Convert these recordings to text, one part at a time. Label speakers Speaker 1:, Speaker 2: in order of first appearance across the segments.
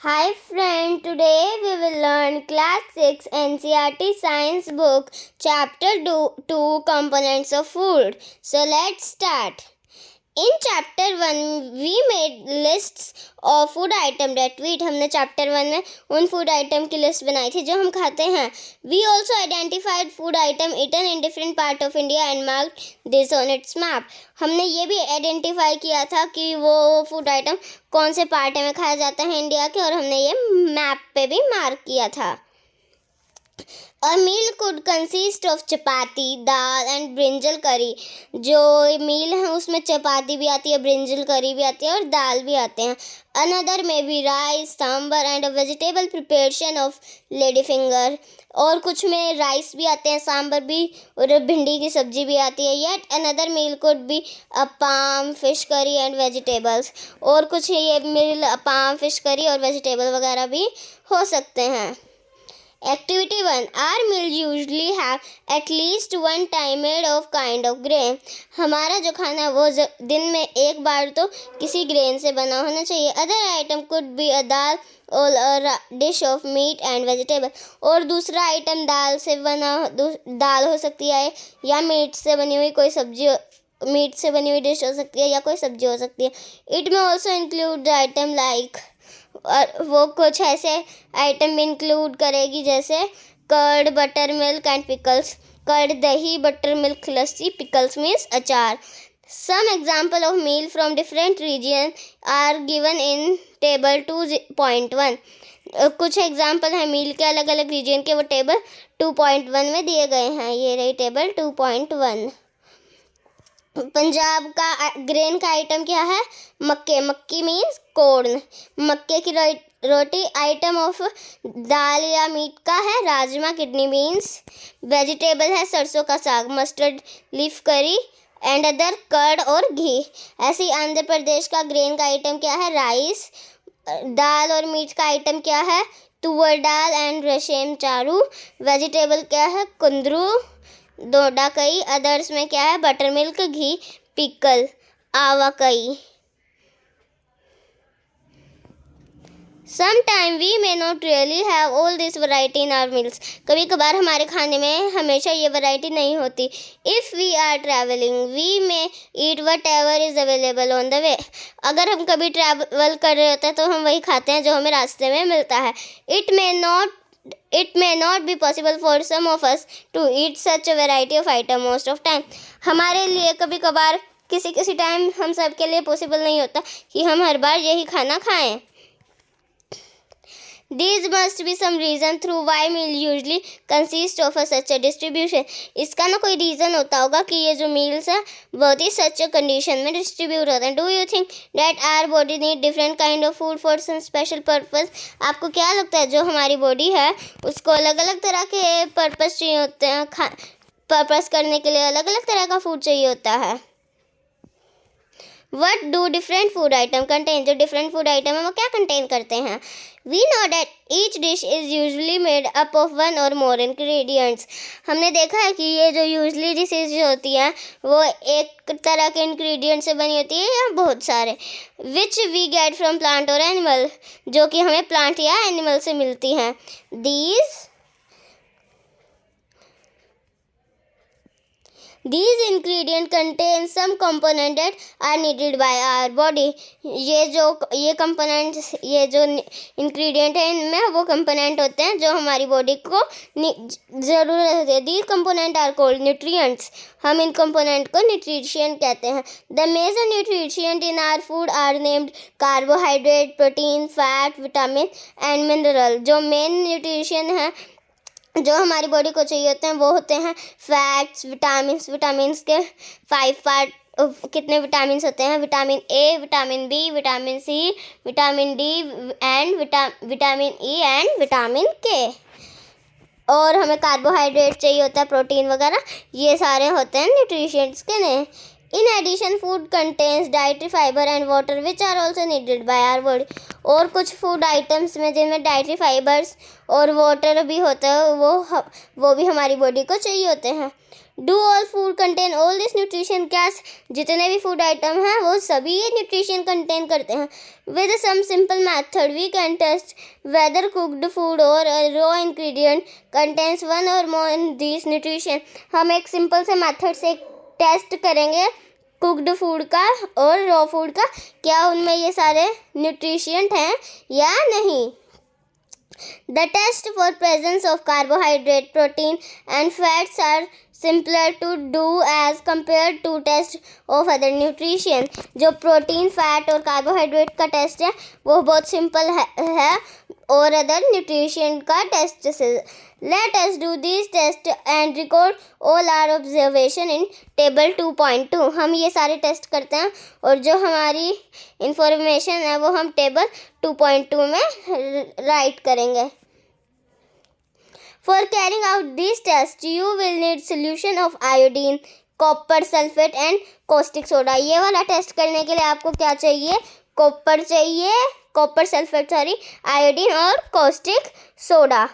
Speaker 1: Hi friend, today we will learn class 6 NCERT science book chapter 2 components of food. So let's start. In chapter 1 we made lists of food item that we eat. हमने chapter 1 में उन food item की list बनाई थी जो हम खाते हैं. We also identified food item eaten in different part of India and marked this on its map. हमने ये भी identify किया था कि वो food item कौन से part में खाया जाता है इंडिया के, और हमने ये map पे भी mark किया था. A meal could consist of chapati, dal and brinjal करी. जो मील है उसमें चपाती भी आती है, ब्रिंजल करी भी आती है और दाल भी आते हैं. Another may be rice, sambar and a vegetable preparation of lady finger. और कुछ में राइस भी आते हैं, सांबर भी और भिंडी की सब्जी भी आती है. Yet another meal could be appam, fish curry and vegetables. और कुछ ये मील appam, fish curry और vegetable वगैरह भी हो सकते हैं. Activity 1. Our meal usually have at least one time made of kind of grain. हमारा जो खाना है वो दिन में एक बार तो किसी ग्रेन से बना होना चाहिए. Other item could be a dal or a dish of meat and vegetable. और दूसरा आइटम दाल हो सकती है या मीट से बनी हुई कोई सब्जी, मीट से बनी हुई डिश हो सकती है या कोई सब्जी हो सकती है. It may also include the item like, और वो कुछ ऐसे आइटम भी इंक्लूड करेगी जैसे curd, butter milk and pickles. Curd दही, बटर मिल्क लस्सी, पिकल्स मीन्स अचार. Some example of meal from different region are given in table 2.1. कुछ एग्जाम्पल हैं मील के अलग अलग रीजन के, वो टेबल 2.1 में दिए गए हैं. ये रही टेबल 2.1. पंजाब का ग्रेन का आइटम क्या है? मक्के. मक्की मीन्स कॉर्न. मक्के की रोटी. आइटम ऑफ दाल या मीट का है राजमा, किडनी बीन्स. वेजिटेबल है सरसों का साग, मस्टर्ड लीफ करी एंड अदर कर्ड और घी. ऐसे ही आंध्र प्रदेश का ग्रेन का आइटम क्या है? राइस. दाल और मीट का आइटम क्या है? तुअर दाल एंड रेशम चारू. वेजिटेबल क्या है? कुंदरू, डोडा कई. अदर्स में क्या है? बटर मिल्क, घी, पिकल, आवा कई. Sometimes we may not really have all this variety in our meals. कभी कभार हमारे खाने में हमेशा ये वैरायटी नहीं होती. If we are traveling, we may eat whatever is available on the way. अगर हम कभी ट्रैवल कर रहे होते हैं तो हम वही खाते हैं जो हमें रास्ते में मिलता है. It may not be possible for some of us to eat such a variety of item most of time. हमारे लिए कभी कभार किसी टाइम हम सब के लिए पॉसिबल नहीं होता कि हम हर बार यही खाना खाएं. These must be some reason through why meal usually consist of such a distribution. इसका ना कोई रीज़न होता होगा कि ये जो मील्स है बहुत ही सच कंडीशन में डिस्ट्रीब्यूट होते हैं. Do you think that our body need different kind of food for some special purpose? आपको क्या लगता है जो हमारी बॉडी है उसको अलग अलग तरह के पर्पस चाहिए होते हैं, पर्पस करने के लिए अलग अलग तरह का फूड चाहिए होता है. What do different food item contain? जो different food item है वो क्या contain करते हैं? We know that each dish is usually made up of one or more ingredients. हमने देखा है कि ये जो usually dishes होती हैं वो एक तरह के ingredient से बनी होती है या बहुत सारे. Which we get from plant or animal, जो कि हमें plant या animal से मिलती हैं. These ingredients contain some components that are needed by our body. ये components, ये जो ingredient है इनमें वो component होते हैं जो हमारी body को ज़रूरत होती है. These components are called nutrients. हम इन component को nutrition कहते हैं. The major nutrients in our food are named carbohydrate, protein, fat, vitamin and mineral. जो main nutrition है जो हमारी बॉडी को चाहिए होते हैं वो होते हैं फैट्स, विटामिन्स के 5 पार्ट. कितने विटामिन्स होते हैं? Vitamin A, vitamin B, vitamin C, vitamin D and vitamin E and vitamin K. और हमें कार्बोहाइड्रेट चाहिए होता है, प्रोटीन वगैरह. ये सारे होते हैं न्यूट्रिशंस के ने. In addition, food contains dietary fiber and water which are also needed by our body. और कुछ फूड आइटम्स में जिनमें डाइटरी फाइबर्स और वाटर भी होता है वो भी हमारी बॉडी को चाहिए होते हैं. Do all food contain all this nutrition? क्या जितने भी फूड आइटम हैं वो सभी ये न्यूट्रिशन कंटेन करते हैं? With some simple method we can test whether cooked food or raw ingredient contains one or more in this nutrition. हम एक सिंपल से मेथड से टेस्ट करेंगे कुक्ड फूड का और रॉ फूड का, क्या उनमें ये सारे न्यूट्रिशेंट हैं या नहीं। The test for presence of carbohydrate, protein and fats are simpler to do as compared to test of other nutrition। जो प्रोटीन, फैट और कार्बोहाइड्रेट का टेस्ट है वो बहुत सिंपल है और अदर न्यूट्रिशन का टेस्ट से। Let us do these tests and record all our observation in table 2.2। हम ये सारे टेस्ट करते हैं और जो हमारी इंफॉर्मेशन है वो हम टेबल 2.2 में राइट करेंगे। For carrying out these tests, you will need solution of iodine, copper sulfate and caustic soda। ये वाला टेस्ट करने के लिए आपको क्या चाहिए? कॉपर चाहिए, कॉपर सल्फेट आयोडीन और caustic soda.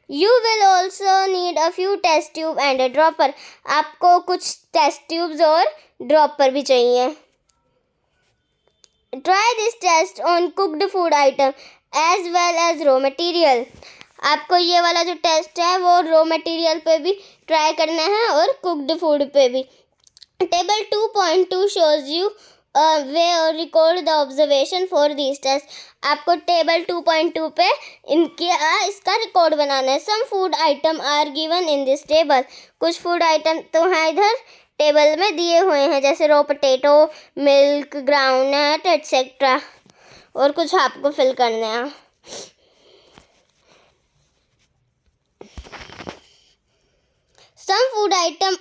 Speaker 1: You will also need a few test tube and a dropper। आपको कुछ टेस्ट ट्यूब्स और ड्रॉपर भी चाहिए। Try this test on cooked food item as well as raw material। आपको ये वाला जो टेस्ट है वो रॉ मटेरियल पे भी ट्राई करना है और कुक्ड फूड पे भी। टेबल 2.2 shows you वे और record the observation for this test. आपको टेबल 2.2 पे इसका रिकॉर्ड बनाना है। Some food item are given in this table. कुछ फूड आइटम तो हैं इधर टेबल में दिए हुए हैं, जैसे raw potato, milk, groundnut etcetera, और कुछ आपको फिल करना है। Some food item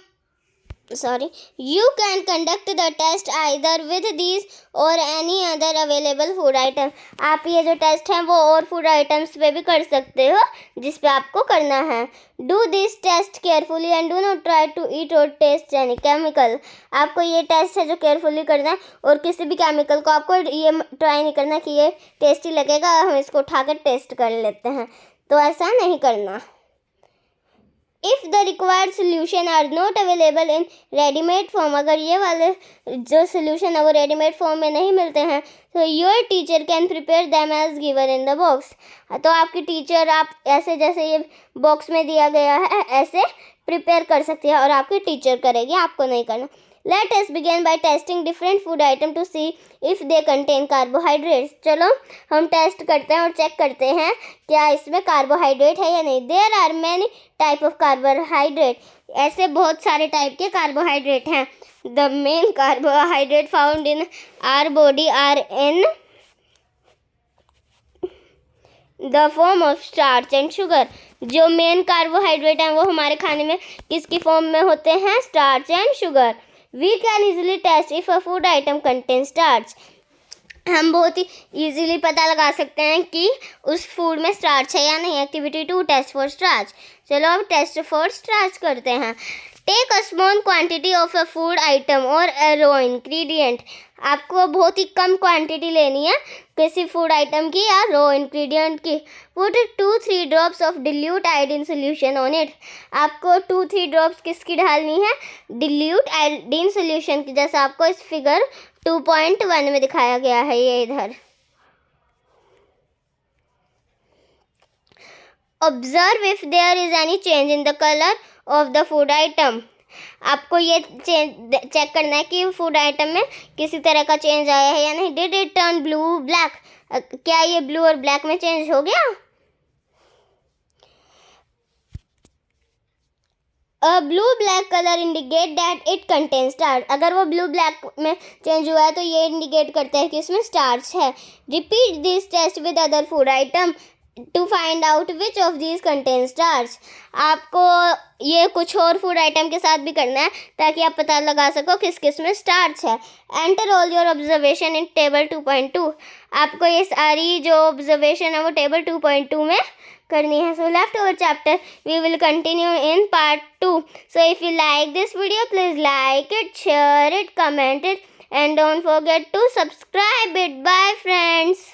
Speaker 1: you can conduct the test either with these or any other available food item। आप ये जो टेस्ट है वो और फूड आइटम्स पे भी कर सकते हो जिस पे आपको करना है। Do this test carefully and do not try to eat or taste any chemical। आपको ये टेस्ट है जो केयरफुली करना है और किसी भी केमिकल को आपको ये ट्राई नहीं करना कि ये टेस्टी लगेगा, हम इसको उठाकर टेस्ट कर लेते हैं, तो ऐसा नहीं करना। If the required solution are not available in ready-made form, अगर ये वाले जो solution है वो ready-made form में नहीं मिलते हैं, तो your teacher can prepare them as given in the box। तो आपकी टीचर आप ऐसे जैसे ये बॉक्स में दिया गया है ऐसे प्रिपेयर कर सकती है और आपकी टीचर करेगी, आपको नहीं करना। Let us begin by testing different food item to see if they contain carbohydrates। चलो हम टेस्ट करते हैं और चेक करते हैं क्या इसमें कार्बोहाइड्रेट है या नहीं। There are many type of carbohydrate। ऐसे बहुत सारे टाइप के कार्बोहाइड्रेट हैं। The main carbohydrate found in our body are in the form of starch and sugar। जो मेन कार्बोहाइड्रेट हैं वो हमारे खाने में किसकी फॉर्म में होते हैं? Starch and sugar. We can easily test if a food item contains starch। हम बहुत ही इजीली पता लगा सकते हैं कि उस फूड में स्टार्च है या नहीं। Activity 2 test for starch. चलो अब टेस्ट फॉर स्टार्च करते हैं। Take a small quantity of a food item और अ रॉ इंग्रेडिएंट। आपको बहुत ही कम क्वांटिटी लेनी है किसी फूड आइटम की या रॉ इंग्रेडिएंट की। Put 2-3 drops of dilute iodine solution on it. आपको 2-3 ड्रॉप्स किसकी डालनी है? डिल्यूट आयोडीन सोल्यूशन की, जैसा आपको इस फिगर 2.1 में दिखाया गया है ये इधर। Observe if there is any change in the color of the food item। आपको ये चेक करना है कि फूड आइटम में किसी तरह का चेंज आया है या नहीं। Did it turn blue, black? क्या ये ब्लू और ब्लैक में चेंज हो गया? A blue black color indicate that it contains starch। अगर वो ब्लू ब्लैक में चेंज हुआ है तो ये इंडिकेट करता है कि इसमें स्टार्च है। Repeat this test with other food item to find out which of these contains starch। आपको ये कुछ और फूड आइटम के साथ भी करना है ताकि आप पता लगा सको किस किस में स्टार्च है। Enter all your observation in table 2.2। आपको ये सारी जो ऑब्जर्वेशन है वो टेबल 2.2 में करनी है। So left over chapter we will continue in part 2। So if you like this video, please like it, share it, comment it and don't forget to subscribe it। Bye friends।